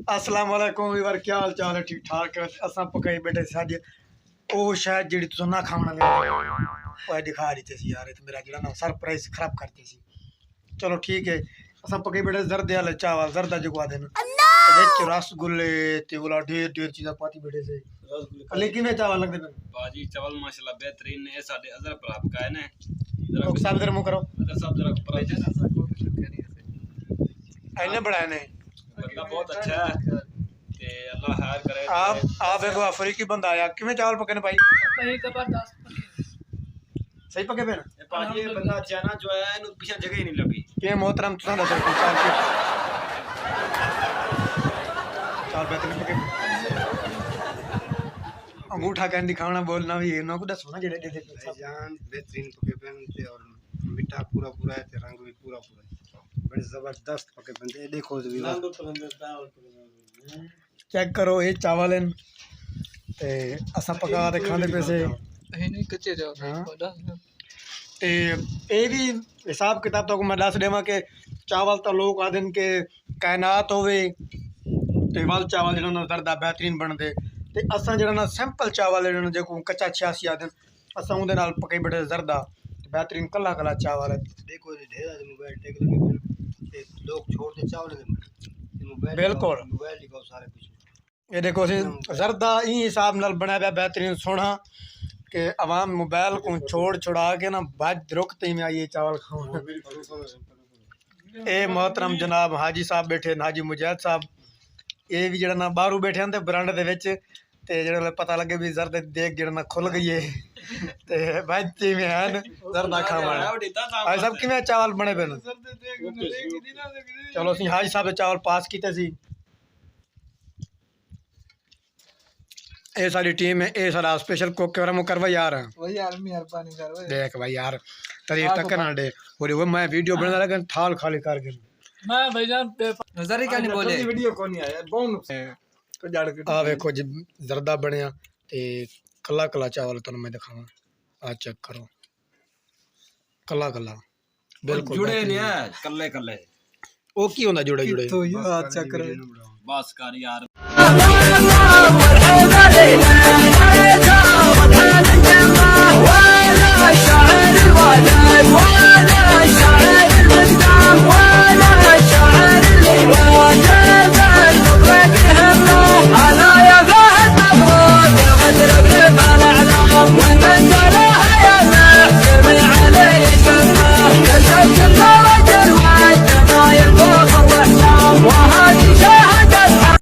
अस्सलाम वालेकुम वीवर, क्या हाल चाल है? ठीक ठाक। असां पकाई बैठे सी अज वो शायद जी तुम ना खाना वो दिखा रही थी यार, तो मेरा जो ना सरप्राइज खराब करती सी। चलो ठीक है, असां पकाई बैठे जर्दे वाले चावल, जर्दा जो आते रसगुल्ले तेला ढेर ढेर चीज़ा पाती बैठे से। लेकिन चावल लगते पे बाजी चावल माशाल्लाह बेहतरीन ने। साडे अजर पर आप का है ने लोग सब इधर मुंह करो, अजर सब जरा ऊपर आ जाए। इन्हें बढ़ाए ने बंदा बहुत अच्छा है ते अल्लाह खैर करे। आप देखो अफ्रीकी बंदा आया किवें चावल पके ने भाई? सही जबरदस्त सही पके पे ना बाजी बंदा अच्छा ना जो आया इनु पीछे जगह ही नहीं लगी के मोहतरम तुसा दसो चावल बेहतरीन पके। अंगूठा कहन दिखाना बोलना भी इन्हों को दसो ना जेडे दे जान बेहतरीन पके बनते और मीठा पूरा पूरा है, रंग भी पूरा पूरा है, बड़े जबरदस्त पके बनते। देखो चेक करो ये चावल हैं ते असा पका ते खांदे पैसे नहीं कच्चे जाओ ते ये भी हिसाब किताब तो मैं दस देव कि चावल तो लोग आदन के कायनात होवे ते वाल चावल जो जरदा बेहतरीन बनते ते असा जो ना सिंपल चावल जो कच्चा 86 आदन असा उहदे नाल पकाई बैठे जरदा बेहतरीन कला कला चावल है। देखो ढेर मोबाइल टेक लगे ते लोग छोड़ते चावल दे मोबाइल बिल्कुल मोबाइल लिखाओ सारे कुछ। ये देखो जरदा ई हिसाब नाल बनाया पिया बेहतरीन सोना कि अवाम मोबाइल को छोड़ छुड़ा के ना बज रुकते में आइए चावल खाओ। ये मोहतरम जनाब हाजी साहब बैठे हाजी मुजाहिद साहब, ये भी जरा ना बाहरों बैठे हैं बरांडे दे विच ते जो पता लगे भी जरद देख जरा ना खुल गई है ते बच्चे में हैं जरदा खावा भाई साहब किवें चावल बने पे। चलो असीं हाजी साहब दे चावल पास कीते सी। ये सारी टीम है, ये सारा स्पेशल कुक के बारे करवा यार भाई यार मेहरबानी कर भाई देख भाई यार तारीफ तक ना दे और वो मैं वीडियो बना लगा थाल खाली कर के मैं भाईजान नजर ही क्या नहीं बोले वीडियो कौन नहीं आया बहुत तो जड़ के आ देखो जी जरदा बनया ते कला कला चावल तुहानू मैं दिखावां। आ चेक करो कला कला बिल्कुल जुड़े नहीं है कल्ले कल्ले ओ की होंदा जुड़े जुड़े तो ये चेक करो बस कर यार ولا شعر الوداد ولا شعر الليل